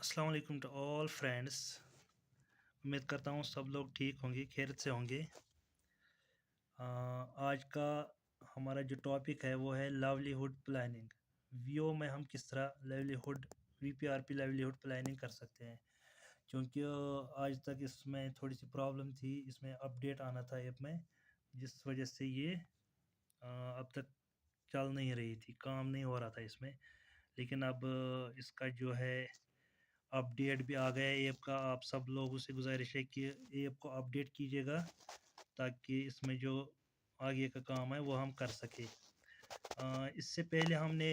अस्सलाम वालेकुम to all friends. उम्मीद करता हूँ सब लोग ठीक होंगे, खैरियत से होंगे। आज का हमारा जो टॉपिक है वो है लाइवलीहुड प्लानिंग। वीओ में हम किस तरह लाइवलीहुड वीपीआरपी लाइवलीहुड प्लानिंग कर सकते हैं, क्योंकि आज तक इसमें थोड़ी सी प्रॉब्लम थी। इसमें अपडेट आना था ऐप में, जिस वजह से ये अब तक चल नहीं रही थी, काम नहीं हो रहा था इसमें। लेकिन अब इसका जो है अपडेट भी आ गया है ऐप का। आप सब लोगों से गुजारिश है कि ऐप को अपडेट कीजिएगा, ताकि इसमें जो आगे का काम है वो हम कर सकें। इससे पहले हमने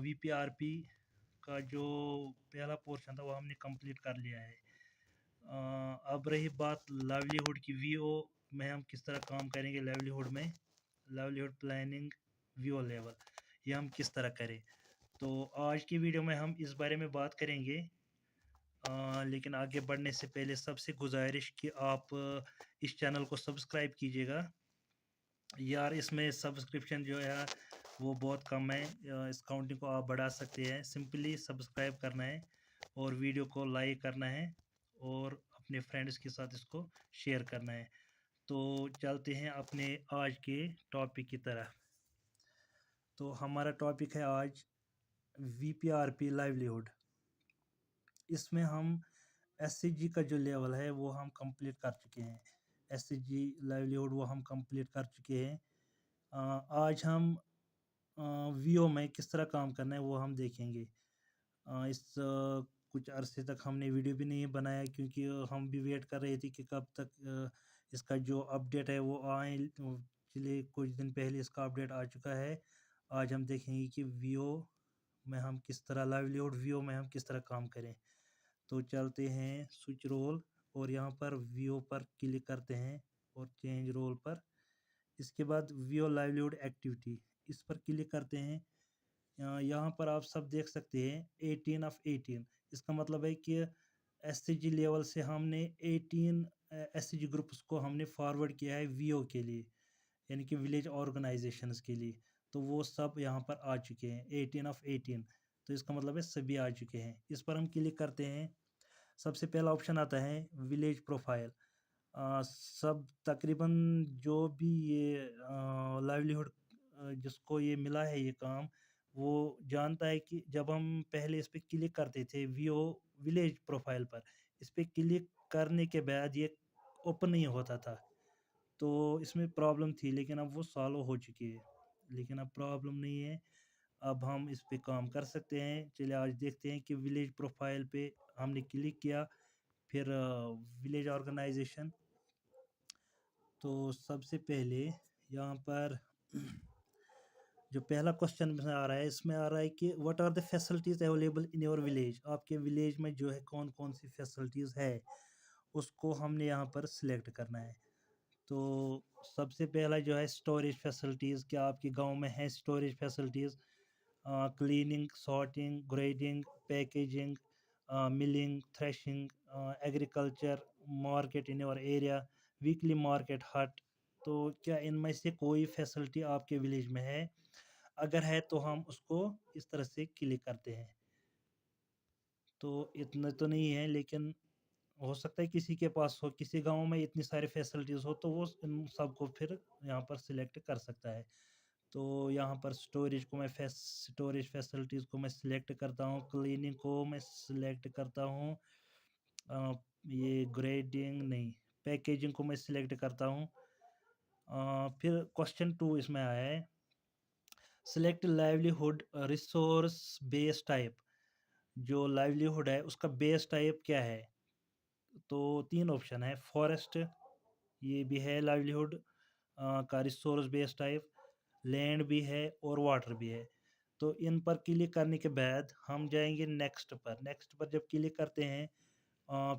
वीपीआरपी का जो पहला पोर्शन था वो हमने कंप्लीट कर लिया है। अब रही बात लाइवलीहुड की। वीओ में हम किस तरह काम करेंगे लाइवलीहुड में, लाइवलीहुड प्लानिंग वीओ लेवल, ये हम किस तरह करें। तो आज की वीडियो में हम इस बारे में बात करेंगे। लेकिन आगे बढ़ने से पहले सबसे गुजारिश कि आप इस चैनल को सब्सक्राइब कीजिएगा। यार इसमें सब्सक्रिप्शन जो है वो बहुत कम है। इस काउंटिंग को आप बढ़ा सकते हैं। सिंपली सब्सक्राइब करना है और वीडियो को लाइक करना है और अपने फ्रेंड्स के साथ इसको शेयर करना है। तो चलते हैं अपने आज के टॉपिक की तरफ। तो हमारा टॉपिक है आज वीपीआरपी लाइवलीहुड। इसमें हम एससीजी का जो लेवल है वो हम कंप्लीट कर चुके हैं। एससीजी लाइवलीहुड वो हम कंप्लीट कर चुके हैं। आज हम वीओ में किस तरह काम करना है वो हम देखेंगे। कुछ अरसे तक हमने वीडियो भी नहीं बनाया, क्योंकि हम भी वेट कर रहे थे कि कब तक इसका जो अपडेट है वो आए। चलिए कुछ दिन पहले इसका अपडेट आ चुका है। आज हम देखेंगे कि वीओ में हम किस तरह लाइवलीहुड वीओ में हम किस तरह काम करें। तो चलते हैं स्विच रोल और यहाँ पर वीओ पर क्लिक करते हैं और चेंज रोल पर। इसके बाद वीओ लाइवलीहुड एक्टिविटी, इस पर क्लिक करते हैं। यहाँ पर आप सब देख सकते हैं 18 ऑफ 18। इसका मतलब है कि एससीजी लेवल से हमने 18 एससीजी ग्रुप्स को हमने फॉरवर्ड किया है वीओ के लिए, यानी कि विलेज ऑर्गेनाइजेशंस के लिए। तो वो सब यहाँ पर आ चुके हैं 18 ऑफ 18। तो इसका मतलब है सभी आ चुके हैं। इस पर हम क्लिक करते हैं। सबसे पहला ऑप्शन आता है विलेज प्रोफाइल। सब तकरीबन जो भी ये लाइवलीहुड जिसको ये मिला है ये काम, वो जानता है कि जब हम पहले इस पे क्लिक करते थे वीओ विलेज प्रोफाइल पर, इस पे क्लिक करने के बाद ये ओपन नहीं होता था। तो इसमें प्रॉब्लम थी, लेकिन अब वो सॉल्व हो चुकी है। लेकिन अब प्रॉब्लम नहीं है, अब हम इस पे काम कर सकते हैं। चलिए आज देखते हैं कि विलेज प्रोफाइल पे हमने क्लिक किया, फिर विलेज ऑर्गेनाइजेशन। तो सबसे पहले यहाँ पर जो पहला क्वेश्चन में आ रहा है, इसमें आ रहा है कि what are the facilities available in your village. आपके विलेज में जो है कौन कौन सी फैसिलिटीज़ है, उसको हमने यहाँ पर सिलेक्ट करना है। तो सबसे पहला जो है स्टोरेज फैसिलिटीज़, क्या आपके गांव में है storage facilities. Cleaning, sorting, grading, packaging, milling, threshing, agriculture, market in your area, weekly market हट। तो क्या इनमें से कोई फैसिलिटी आपके विलेज में है? अगर है तो हम उसको इस तरह से क्लिक करते हैं। तो इतना तो नहीं है, लेकिन हो सकता है किसी के पास हो, किसी गांव में इतनी सारी फैसिलिटीज़ हो, तो वो इन सबको फिर यहाँ पर सिलेक्ट कर सकता है। तो यहाँ पर स्टोरेज फैसिलिटीज़ को मैं सिलेक्ट करता हूँ, क्लीनिंग को मैं सिलेक्ट करता हूँ, अ, ये ग्रेडिंग नहीं, पैकेजिंग को मैं सिलेक्ट करता हूँ। फिर क्वेश्चन 2 इसमें आया है, select livelihood resource base type. जो लाइवलीहुड है उसका बेस टाइप क्या है? तो 3 ऑप्शन है, फॉरेस्ट, ये भी है लाइवलीहुड का रिसोर्स बेस टाइप, लैंड भी है और वाटर भी है। तो इन पर क्लिक करने के बाद हम जाएंगे नेक्स्ट पर। नेक्स्ट पर जब क्लिक करते हैं,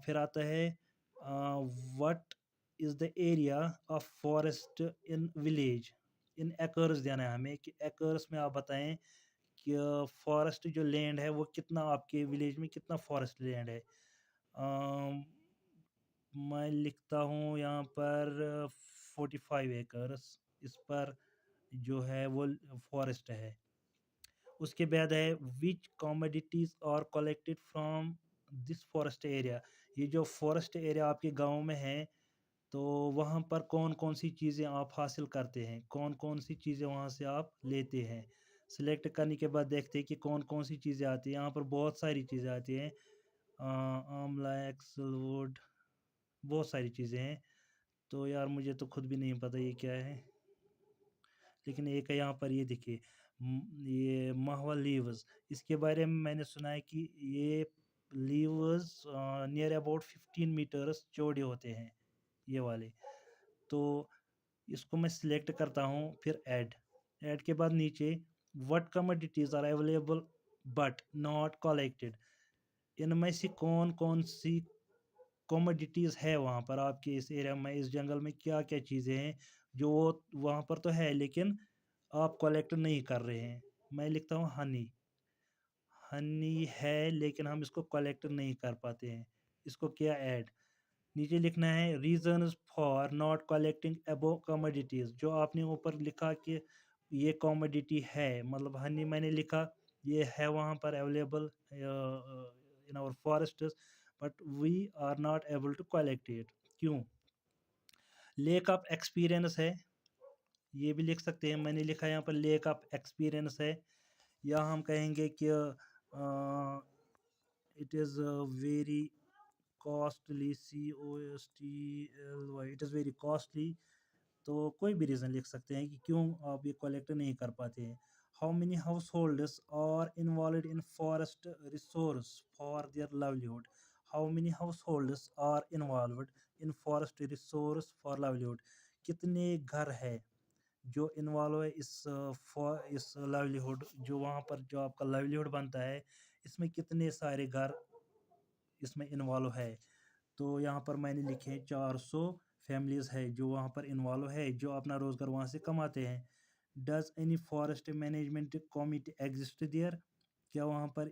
फिर आता है what is the area of forest in village. In acres देना है हमें, कि एकर्स में आप बताएं कि फॉरेस्ट जो लैंड है वो कितना, आपके विलेज में कितना फॉरेस्ट लैंड है। अम, मैं लिखता हूँ यहाँ पर 45 एकर्स इस पर जो है वो फॉरेस्ट है। उसके बाद है which commodities are collected from this forest area, ये जो फॉरेस्ट एरिया आपके गाँव में है, तो वहाँ पर कौन-कौन सी चीज़ें आप हासिल करते हैं? कौन-कौन सी चीज़ें वहाँ से आप लेते हैं? सेलेक्ट करने के बाद देखते हैं कि कौन-कौन सी चीज़ें आती हैं। यहाँ पर बहुत सारी चीज़ें आती हैं। आंवला, एक्सलवुड, बहुत सारी चीज़ें हैं। तो यार मुझे तो खुद भी नहीं पता ये क्या है। लेकिन एक है यहाँ पर, ये देखिए, ये महवा लीव्स, इसके बारे में मैंने सुना है कि ये लीव्स नियर अबाउट 15 मीटर्स चौड़े होते हैं, ये वाले। तो इसको मैं सिलेक्ट करता हूँ, फिर ऐड। ऐड के बाद नीचे what commodities are available but not collected, इनमें से कौन कौन सी कमोडिटीज है वहाँ पर आपके इस एरिया में, इस जंगल में क्या क्या चीज़ें हैं जो वो वहाँ पर तो है लेकिन आप कलेक्ट नहीं कर रहे हैं। मैं लिखता हूँ हनी। हनी है लेकिन हम इसको कलेक्ट नहीं कर पाते हैं, इसको किया ऐड। नीचे लिखना है reasons for not collecting above commodities, जो आपने ऊपर लिखा कि ये कमोडिटी है, मतलब हनी मैंने लिखा ये है वहाँ पर available in our forests, but we are not able to collect it. क्यों? लेक ऑफ एक्सपीरियंस है, ये भी लिख सकते हैं। मैंने लिखा यहाँ पर लेक ऑफ एक्सपीरियंस है, या हम कहेंगे कि it is very costly, COSTLY, it is very costly. तो कोई भी रीज़न लिख सकते हैं कि क्यों आप ये कलेक्ट नहीं कर पाते हैं। How many households are involve in forest resource for their livelihood, how many households are involve in forest resource for livelihood, कितने घर है जो इन्वॉल्व है इस लाइवलीहुड, जो वहाँ पर जो आपका लाइवलीहुड बनता है, इसमें कितने सारे घर इसमें इन्वॉल्व है। तो यहाँ पर मैंने लिखे हैं 400 फैमिलीज़ है जो वहाँ पर इन्वॉल्व है, जो अपना रोज़गार वहाँ से कमाते हैं। Does any forest management committee exist there, क्या वहाँ पर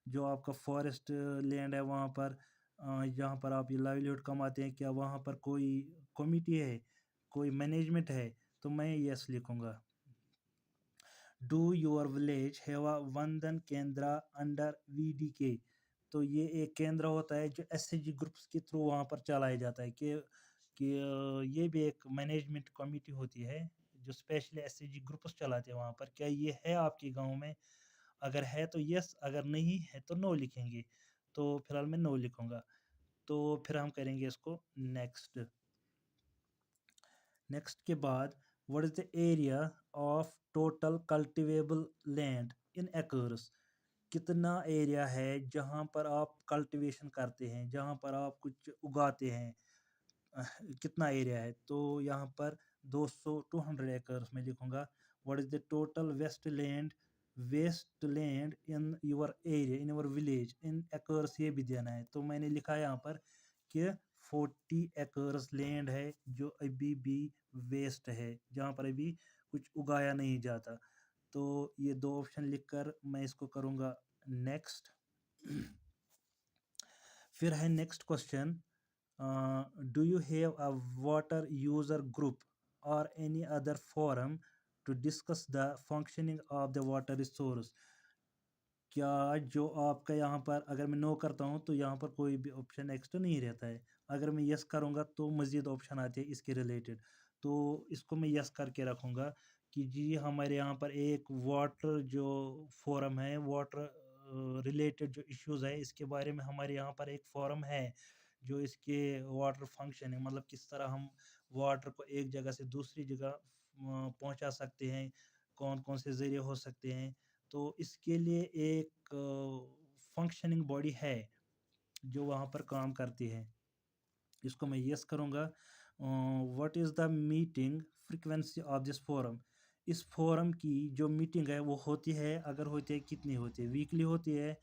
जो आपका फॉरेस्ट लैंड है वहाँ पर, जहाँ पर आप ये लाइवलीहुड कमाते हैं, क्या वहाँ पर कोई कमिटी है, कोई मैनेजमेंट है? तो मैं यस लिखूँगा। Do your village have a वंदन केंद्रा अंडर VDK, तो ये एक केंद्र होता है जो SHG ग्रुप्स के थ्रू वहाँ पर चलाया जाता है, ये भी एक मैनेजमेंट कमेटी होती है जो स्पेशली SHG ग्रुप्स चलाते हैं वहाँ पर। क्या ये है आपके गांव में? अगर है तो यस, अगर नहीं है तो नो लिखेंगे। तो फिलहाल मैं नो लिखूंगा। तो फिर हम करेंगे इसको नेक्स्ट। नेक्स्ट के बाद what is the area of total cultivable land in acres, कितना एरिया है जहाँ पर आप कल्टीवेशन करते हैं, जहाँ पर आप कुछ उगाते हैं, कितना एरिया है? तो यहाँ पर 200 एकर्स में लिखूंगा। What is the total waste land in your area, in your village, in acres ये भी देना है। तो मैंने लिखा है यहाँ पर कि 40 एकर्स लैंड है जो अभी भी वेस्ट है, जहाँ पर अभी कुछ उगाया नहीं जाता। तो ये दो ऑप्शन लिखकर मैं इसको करूँगा नेक्स्ट। फिर है next question, do you have a water user group or any other forum to discuss the functioning of the water resource, क्या जो आपका यहाँ पर, अगर मैं नो करता हूँ तो यहाँ पर कोई भी ऑप्शन एक्स्ट्रा नहीं रहता है, अगर मैं यस करूँगा तो मज़ीद ऑप्शन आते हैं इसके रिलेटेड। तो इसको मैं यस करके रखूँगा कि जी हमारे यहाँ पर एक वाटर जो फोरम है, वाटर रिलेटेड जो इश्यूज़ है इसके बारे में हमारे यहाँ पर एक फोरम है जो इसके वाटर फंक्शन है, मतलब किस तरह हम वाटर को एक जगह से दूसरी जगह पहुँचा सकते हैं, कौन कौन से ज़रिए हो सकते हैं। तो इसके लिए एक फंक्शनिंग बॉडी है जो वहाँ पर काम करती है, इसको मैं यस करूँगा। What is the meeting frequency of this forum, इस फोरम की जो मीटिंग है वो होती है, अगर होती है कितनी होती है, वीकली होती है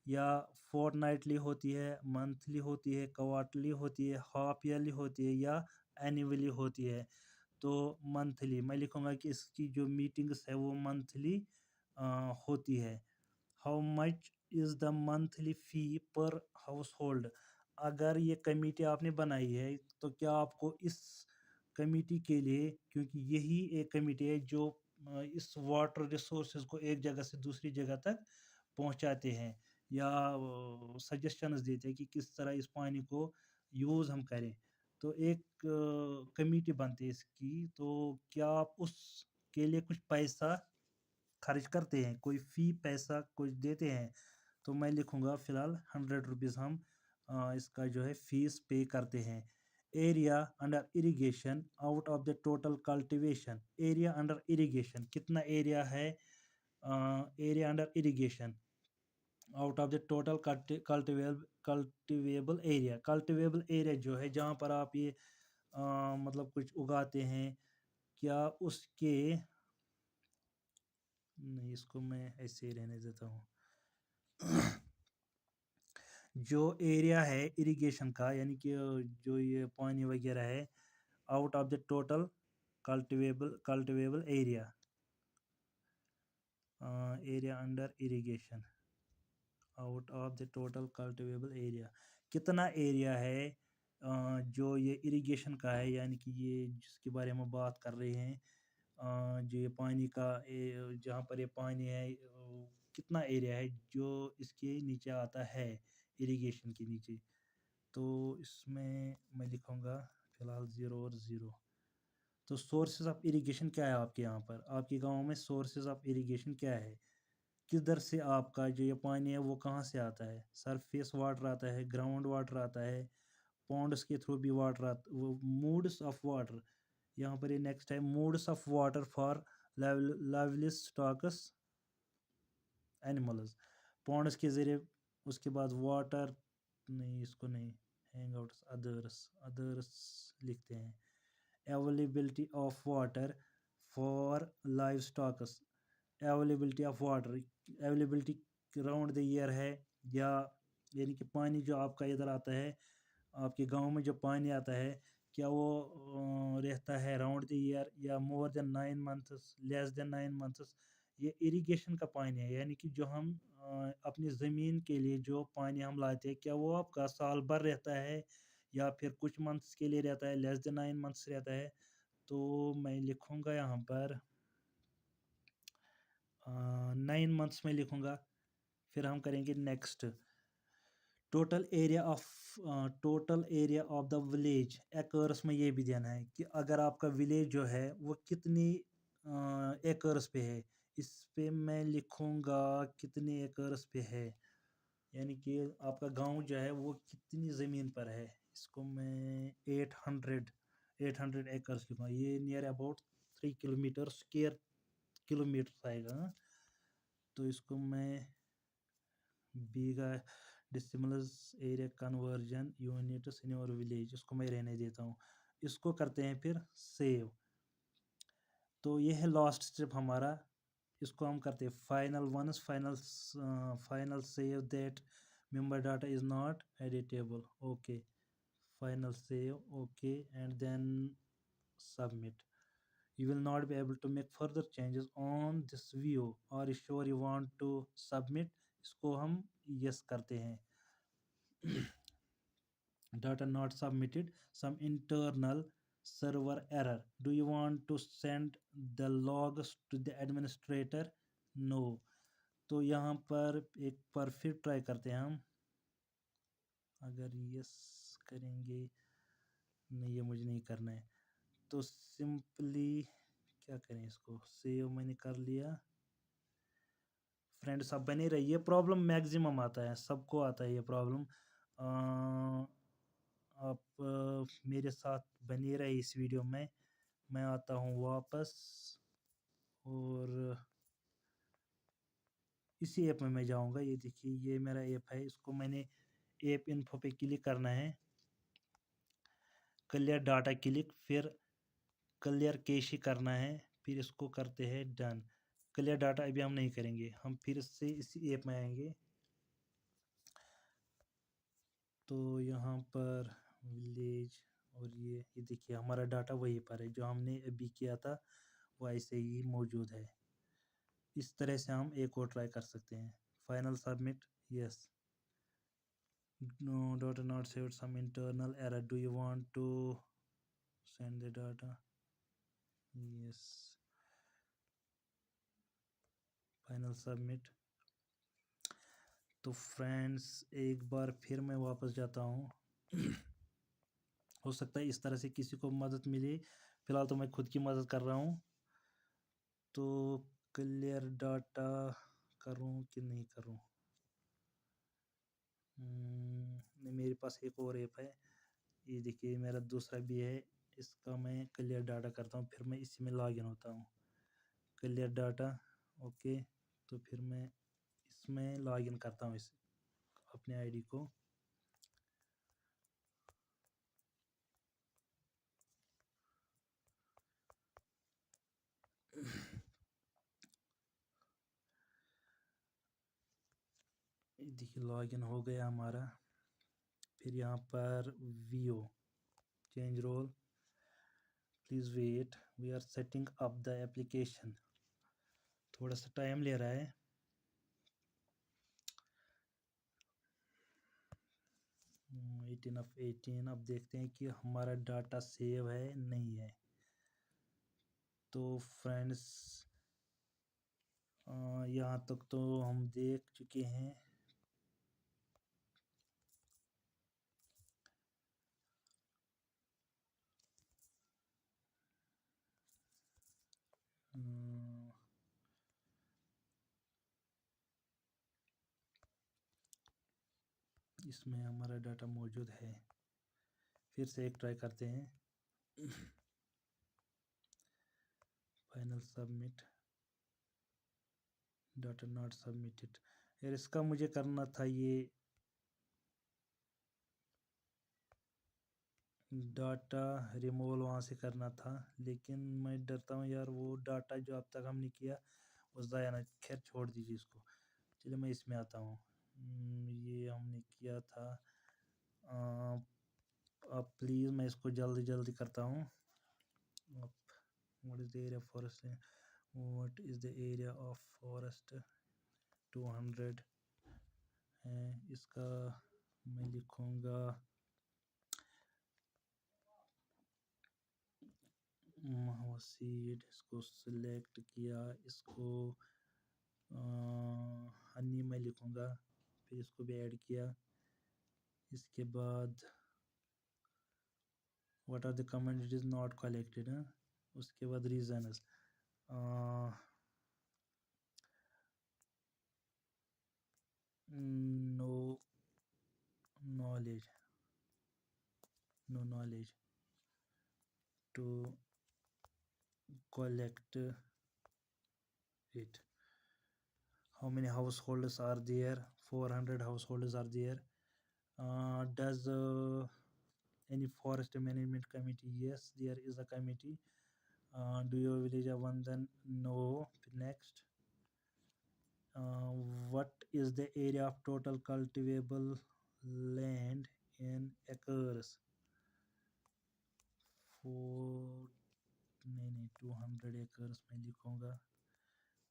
या फोर्टनाइटली होती है, मंथली होती है, क्वार्टरली होती है, हाफ ईयरली होती है या एनुअली होती है? तो मंथली मैं लिखूँगा कि इसकी जो मीटिंग्स है वो मंथली होती है। How much is the monthly fee per house hold, अगर ये कमेटी आपने बनाई है तो क्या आपको इस कमेटी के लिए, क्योंकि यही एक कमेटी है जो इस वाटर रिसोर्सेज को एक जगह से दूसरी जगह तक पहुंचाते हैं, या सजेशंस देते हैं कि किस तरह इस पानी को यूज़ हम करें। तो एक कमेटी बनती है इसकी, तो क्या आप उसके लिए कुछ पैसा खर्च करते हैं, कोई फ़ी पैसा कुछ देते हैं? तो मैं लिखूँगा फ़िलहाल 100 रुपीज़ हम इसका जो है फ़ीस पे करते हैं। Area under irrigation out of the total cultivation, area under irrigation कितना एरिया है, area under irrigation out of the total cultivable area, cultivable area जो है जहाँ पर आप ये मतलब कुछ उगाते हैं, क्या उसके, नहीं इसको मैं ऐसे ही रहने देता हूँ। जो एरिया है इरिगेशन का, यानी कि जो ये पानी वगैरह है, out of the total cultivable area, area under irrigation out of the total cultivable area, कितना एरिया है जो ये इरिगेशन का है, यानी कि ये जिसके बारे में बात कर रहे हैं, जो ये पानी का जहाँ पर ये पानी है, कितना एरिया है जो इसके नीचे आता है, इरिगेशन के नीचे। तो इसमें मैं लिखूँगा फ़िलहाल 0 और 0। तो सोर्सेज़ ऑफ इरिगेशन क्या है आपके यहाँ पर? आपके गाँव में सोर्सेज़ ऑफ इरिगेशन क्या है? किधर से आपका जो ये पानी है वो कहाँ से आता है? सरफेस वाटर आता है, ग्राउंड वाटर आता है, पॉन्ड्स के थ्रू भी वाटर आता, वो मूड्स ऑफ वाटर, यहाँ पर ये नेक्स्ट है modes of water for livestocks animals, ponds के ज़रिए, उसके बाद वाटर, नहीं इसको नहीं, हैंग आउट्स, अदर्स, अदर्स लिखते हैं, availability of water for live stocks, availability of water, availability round the year है, या यानी कि पानी जो आपका इधर आता है, आपके गांव में जो पानी आता है, क्या वो रहता है राउंड द ईयर या more than 9 months, less than 9 months. ये इरिगेशन का पानी है, यानी कि जो हम अपनी ज़मीन के लिए जो पानी हम लाते हैं, क्या वो आपका साल भर रहता है या फिर कुछ मंथ्स के लिए रहता है, लेस देन 9 मंथ्स रहता है। तो मैं लिखूँगा यहाँ पर 9 मंथ्स में लिखूँगा। फिर हम करेंगे next, total area of the village acres में ये भी देना है कि अगर आपका विलेज जो है वो कितनी एकर्स पे है। इस पे मैं लिखूँगा कितने एकर्स पे है, यानी कि आपका गांव जो है वो कितनी ज़मीन पर है। इसको मैं 800 एकर्स लिखूँगा, ये near about 3 kilometre square kilometre आएगा, हाँ। तो इसको मैं bigha decimals area conversion units in your village, इसको मैं रहने देता हूँ। इसको करते हैं फिर सेव। तो ये है लास्ट स्टेप हमारा, इसको हम करते हैं final once, final save that member data is not editable, okay, final save, okay, and then submit. You will not be able to make further changes on this view or sure you want to submit, इसको हम yes करते हैं। data not submitted, some internal server error, do you want to send the logs to the administrator? No। तो यहाँ पर एक बार फिर ट्राई करते हैं हम, अगर यस करेंगे, नहीं ये मुझे नहीं करना है, तो सिंपली क्या करें, इसको सेव मैंने कर लिया। फ्रेंड्स आप बने रहिए, प्रॉब्लम मैक्सिमम आता है, सबको आता है ये प्रॉब्लम। आप मेरे साथ बने रहे इस वीडियो में, मैं आता हूँ वापस और इसी ऐप में मैं जाऊँगा। ये देखिए ये मेरा ऐप है, इसको मैंने ऐप इन्फो पे क्लिक करना है, क्लियर डाटा क्लिक, फिर क्लियर कैश करना है, फिर इसको करते हैं डन। क्लियर डाटा अभी हम नहीं करेंगे, हम फिर से इसी ऐप में आएंगे। तो यहाँ पर विलेज, और ये देखिए हमारा डाटा वहीं पर है, जो हमने अभी किया था वो ऐसे ही मौजूद है। इस तरह से हम एक और ट्राई कर सकते हैं। Final submit, yes, no data not saved, some internal error, do you want to send the data, yes, final submit. तो फ्रेंड्स एक बार फिर मैं वापस जाता हूँ। हो सकता है इस तरह से किसी को मदद मिले, फ़िलहाल तो मैं खुद की मदद कर रहा हूँ। तो क्लियर डाटा करूँ कि नहीं करूँ? नहीं, मेरे पास एक और ऐप है, ये देखिए मेरा दूसरा भी है, इसका मैं क्लियर डाटा करता हूँ, फिर मैं इसी में लॉगिन होता हूँ। क्लियर डाटा, ओके, तो फिर मैं इसमें लॉगिन करता हूँ इस अपने आईडी को। देखिए लॉगिन हो गया हमारा। फिर यहाँ पर VO change role, please wait, we are setting up the application. थोड़ा सा टाइम ले रहा है। 18 ऑफ 18। अब देखते हैं कि हमारा डाटा सेव है नहीं है। तो फ्रेंड्स यहाँ तक तो हम देख चुके हैं। इसमें हमारा डाटा मौजूद है। फिर से एक ट्राई करते हैं। Final submit, data not submitted. यार इसका मुझे करना था ये डाटा रिमूवल वहाँ से करना था, लेकिन मैं डरता हूँ यार वो डाटा जो अब तक हमने किया वो ज़ाया ना। खैर छोड़ दीजिए इसको। चलिए मैं इसमें आता हूँ। ये हमने किया था। अब प्लीज़ मैं इसको जल्दी जल्दी करता हूँ। अब what is the area forest, what is the area of forest 200 है। इसका मैं लिखूँगा सीड। इसको सिलेक्ट किया, इसको हनी मैं लिखूँगा, फिर इसको भी ऐड किया। इसके बाद what are the comment it is not collected है। उसके बाद reasons, no knowledge, no knowledge to collect it. How many households are there? 400 households are there. Does any forest management committee? Yes, there is a committee. Do your village have one? Then no. Next. What is the area of total cultivable land in acres? 200 acres में लिखूँगा।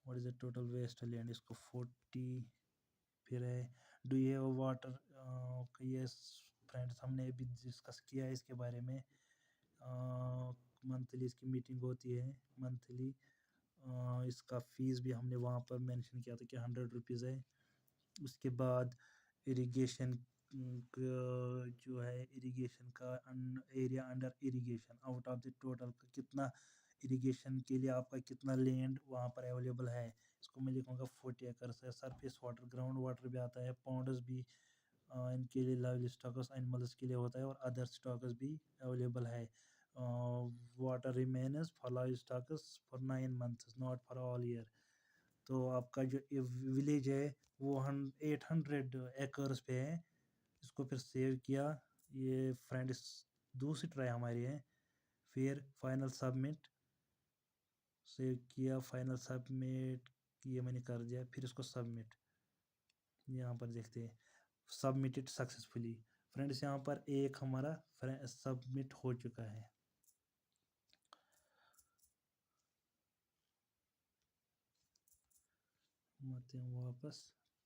What is the total waste land, इसको 40। फिर है do you have water. Yes friends, हमने अभी discuss किया है इसके बारे में। मंथली इसकी मीटिंग होती है मंथली। इसका फ़ीस भी हमने वहाँ पर मेंशन किया था कि 100 रुपीज़ है। उसके बाद इरिगेशन जो है, इरिगेशन का area under irrigation, out of the total कितना इरिगेशन के लिए आपका कितना लैंड वहाँ पर अवेलेबल है, इसको मैं लिखूँगा 40 एकर्स है। सरफेस वाटर, ग्राउंड वाटर भी आता है, पॉन्ड्स भी इनके लिए, लाइव स्टॉक्स एनिमल्स के लिए होता है, और अदर स्टॉक्स भी अवेलेबल है। Water remains for live stocks for 9 months, not for all year. तो आपका जो विलेज है वो 800 एकर्स पे है। इसको फिर सेव किया। ये फ्रेंड्स दूसरी ट्राई हमारी है। फिर फाइनल सबमिट, सेव किया, फाइनल सबमिट, ये मैंने कर दिया। फिर इसको सबमिट, यहाँ पर देखते हैं सबमिटेड सक्सेसफुली। फ्रेंड्स यहाँ पर एक हमारा सबमिट हो चुका है। आते हैं वापस।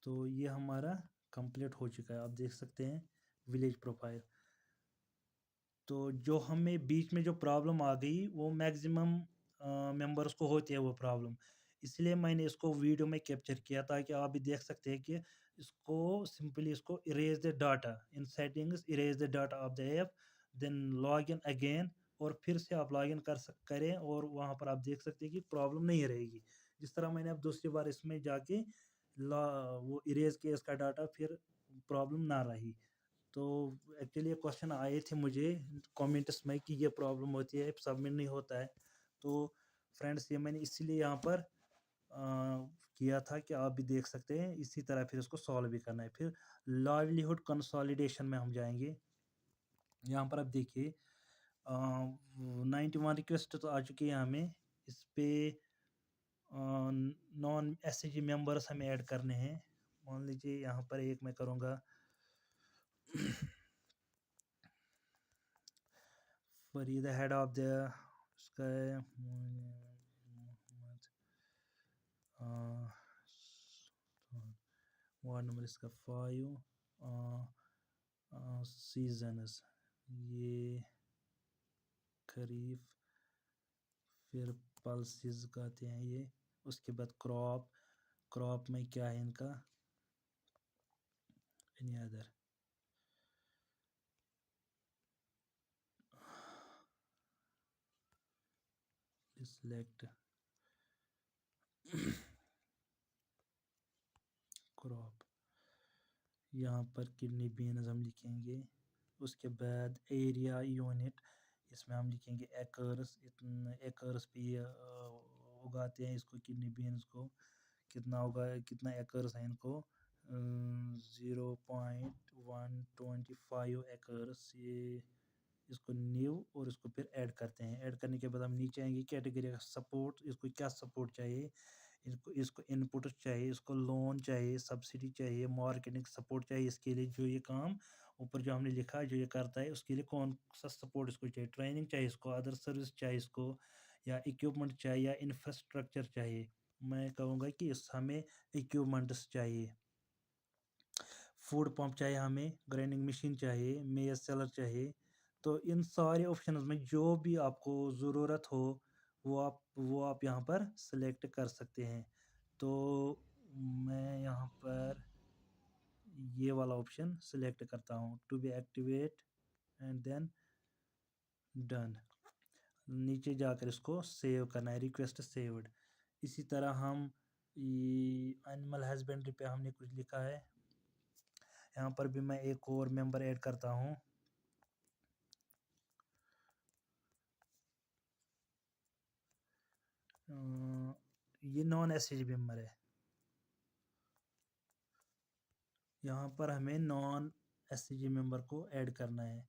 तो ये हमारा कंप्लीट हो चुका है। आप देख सकते हैं विलेज प्रोफाइल। तो जो हमें बीच में जो प्रॉब्लम आ गई वो मैक्सिमम मेंबर्स को होती है वो प्रॉब्लम। इसलिए मैंने इसको वीडियो में कैप्चर किया ताकि आप भी देख सकते हैं कि इसको सिंपली इसको erase the data in settings, erase the data of the app, then log in again, और फिर से आप लॉग इन करें और वहाँ पर आप देख सकते हैं कि प्रॉब्लम नहीं रहेगी। जिस तरह मैंने अब दूसरी बार इसमें जाके वो इरेज किया इसका डाटा, फिर प्रॉब्लम ना रही। तो एक्चुअली ये क्वेश्चन आए थे मुझे कमेंट्स में कि ये प्रॉब्लम होती है, सबमिट नहीं होता है। तो फ्रेंड्स, ये मैंने इसीलिए यहाँ पर किया था कि आप भी देख सकते हैं, इसी तरह फिर उसको सॉल्व भी करना है। फिर लाइवलीहुड कंसोलिडेशन में हम जाएंगे। यहाँ पर आप देखिए 91 रिक्वेस्ट तो आ चुकी है हमें। इस पे नॉन एसएजी मेंबर्स हमें ऐड करने हैं। मान लीजिए यहाँ पर एक मैं करूँगा फरीद हेड ऑफ द उसका वार्ड नंबर इसका 5, सीजनस ये खरीफ, फिर पल्सेस कहते हैं ये। उसके बाद क्रॉप में क्या है इनका, एनी अदर, सिलेक्ट क्रॉप। यहाँ पर किडनी बीन्स हम लिखेंगे। उसके बाद एरिया यूनिट, इसमें हम लिखेंगे एकर्स, इतने एकर्स पे उगाते हैं इसको, किडनी बीन्स को कितना उगा, कितना एकर्स है इनको, 0.125 एकर्स। ये इसको न्यू और इसको फिर ऐड करते हैं। ऐड करने के बाद हम नीचे आएंगे कैटेगरी का सपोर्ट, इसको क्या सपोर्ट चाहिए, इसको इनपुट चाहिए, इसको लोन चाहिए, सब्सिडी चाहिए, मार्केटिंग सपोर्ट चाहिए। इसके लिए जो ये काम ऊपर जो हमने लिखा जो ये करता है, उसके लिए कौन सा सपोर्ट इसको चाहिए, ट्रेनिंग चाहिए इसको, अदर सर्विस चाहिए इसको, या इक्विपमेंट चाहिए, या इंफ्रास्ट्रक्चर चाहिए। मैं कहूँगा कि इस हमें इक्विपमेंट्स चाहिए। फूड पंप चाहिए, हमें ग्राइंडिंग मशीन चाहिए, मेज सेलर चाहिए। तो इन सारे ऑप्शंस में जो भी आपको ज़रूरत हो वो आप यहाँ पर सेलेक्ट कर सकते हैं। तो मैं यहाँ पर ये वाला ऑप्शन सेलेक्ट करता हूँ, to be activate, and then done. नीचे जाकर इसको सेव करना है, रिक्वेस्ट सेव्ड। इसी तरह हम एनिमल हस्बेंड्री पे हमने कुछ लिखा है, यहाँ पर भी मैं एक और मेंबर ऐड करता हूँ। ये नॉन एसएजी मेंबर है। यहाँ पर हमें नॉन एसएजी मेंबर को ऐड करना है।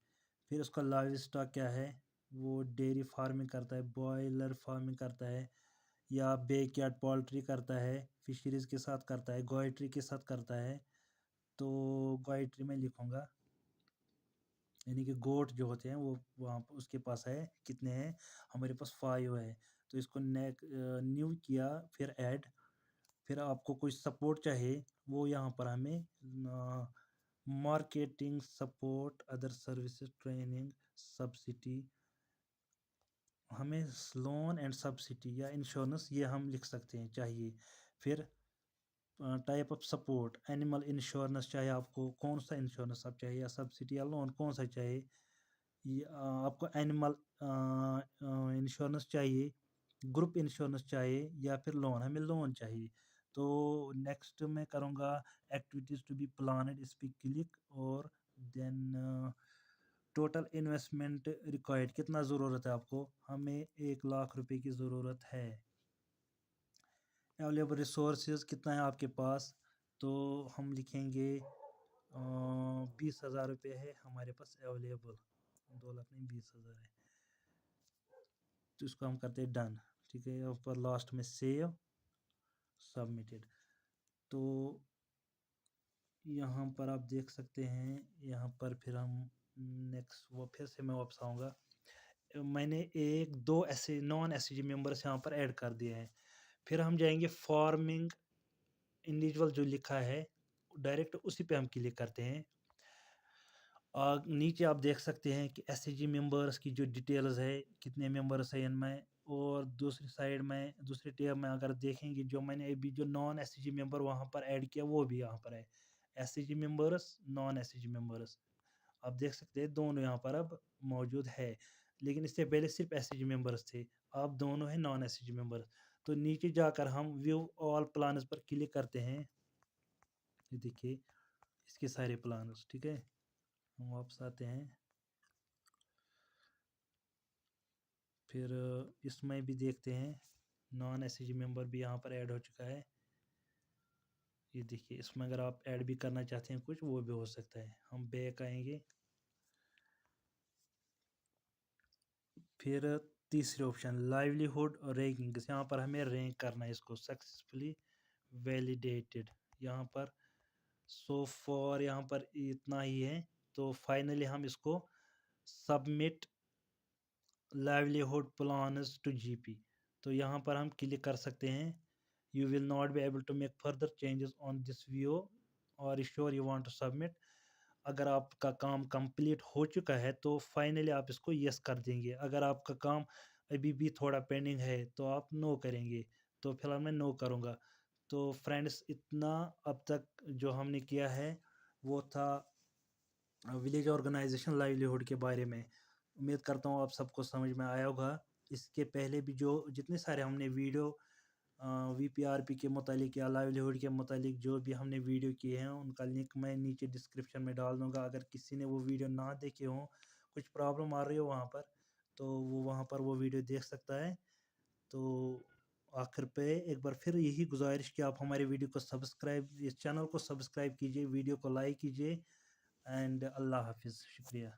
फिर उसका लाइव स्टॉक क्या है, वो डेयरी फार्मिंग करता है, बॉयलर फार्मिंग करता है, या बैकयार्ड पोल्ट्री करता है, फिशरीज के साथ करता है, गोइट्री के साथ करता है। तो गोइट्री में लिखूँगा, यानी कि गोट जो होते हैं वो वहाँ पर उसके पास है, कितने हैं, हमारे पास 5 है। तो इसको न्यू किया, फिर ऐड। फिर आपको कोई सपोर्ट चाहिए, वो यहाँ पर हमें marketing support, other services, training, subsidy, हमें लोन एंड सब्सिडी या इंश्योरेंस ये हम लिख सकते हैं चाहिए। फिर type of support, animal insurance चाहिए आपको, कौन सा इंश्योरेंस आप चाहिए, या सब्सिडी या लोन कौन सा चाहिए। ये आपको एनिमल इंश्योरेंस चाहिए, ग्रुप इंश्योरेंस चाहिए, या फिर लोन, हमें लोन चाहिए। तो नेक्स्ट मैं करूँगा एक्टिविटीज़ टू बी प्लानड, इस पर क्लिक, और देन टोटल इन्वेस्टमेंट रिक्वायर्ड, कितना ज़रूरत है आपको, हमें 1 लाख रुपए की ज़रूरत है। अवेलेबल रिसोर्सेज कितना है आपके पास, तो हम लिखेंगे 20,000 रुपये है हमारे पास अवेलेबल, 2 लाख नहीं 20,000 है। तो इसको हम करते हैं डन, ठीक है। ऊपर लास्ट में सेव, सबमिटेड। तो यहाँ पर आप देख सकते हैं, यहाँ पर फिर हम नेक्स्ट, वो फिर से मैं वापस आऊँगा। मैंने एक दो ऐसे नॉन एसएजी मेंबर्स यहाँ पर ऐड कर दिए हैं। फिर हम जाएंगे फार्मिंग इंडिविजुअल जो लिखा है, डायरेक्ट उसी पे हम क्लिक करते हैं। नीचे आप देख सकते हैं कि एसएजी मेंबर्स की जो डिटेल्स है, कितने मेंबर्स हैं इनमें, और दूसरी साइड में दूसरी टैब में अगर देखेंगे जो मैंने अभी जो नॉन एसएचजी मेंबर वहाँ पर ऐड किया वो भी यहाँ पर है। SHG members, non SHG members, आप देख सकते हैं दोनों यहाँ पर अब मौजूद है। लेकिन इससे पहले सिर्फ एसएचजी मेंबर्स थे, अब दोनों हैं नॉन एसएचजी मेंबर्स। तो नीचे जाकर हम व्यू ऑल प्लान्स पर क्लिक करते हैं। ये देखिए इसके सारे प्लान्स, ठीक है। हम वापस आते हैं, फिर इसमें भी देखते हैं नॉन एसएचजी मेंबर भी यहाँ पर ऐड हो चुका है। ये देखिए इसमें अगर आप ऐड भी करना चाहते हैं कुछ वो भी हो सकता है। हम बैक आएंगे, फिर तीसरे ऑप्शन लाइवलीहुड और रैंकिंग, यहाँ पर हमें रैंक करना है इसको सक्सेसफुली वैलिडेटेड। यहाँ पर सो फॉर यहाँ पर इतना ही है। तो फाइनली हम इसको submit livelihood plans to GP, तो यहाँ पर हम क्लिक कर सकते हैं। You will not be able to make further changes on this video और sure you want to submit. अगर आपका काम कंप्लीट हो चुका है तो फाइनली आप इसको यस कर देंगे। अगर आपका काम अभी भी थोड़ा पेंडिंग है तो आप नो करेंगे। तो फिलहाल मैं नो करूँगा। तो फ्रेंड्स इतना अब तक जो हमने किया है वो था विलेज ऑर्गेनाइजेशन लाइवलीहुड के बारे में। उम्मीद करता हूँ आप सबको समझ में आया होगा। इसके पहले भी जो जितने सारे हमने वीडियो वीपीआरपी के मुतालिक या लाइवलीहुड के मुतालिक जो भी हमने वीडियो किए हैं उनका लिंक मैं नीचे डिस्क्रिप्शन में डाल दूँगा। अगर किसी ने वो वीडियो ना देखे हों, कुछ प्रॉब्लम आ रही हो वहाँ पर, तो वो वहाँ पर वो वीडियो देख सकता है। तो आखिर पे एक बार फिर यही गुजारिश कि आप हमारे वीडियो को सब्सक्राइब, इस चैनल को सब्सक्राइब कीजिए, वीडियो को लाइक कीजिए। एंड अल्लाह हाफिज़, शुक्रिया।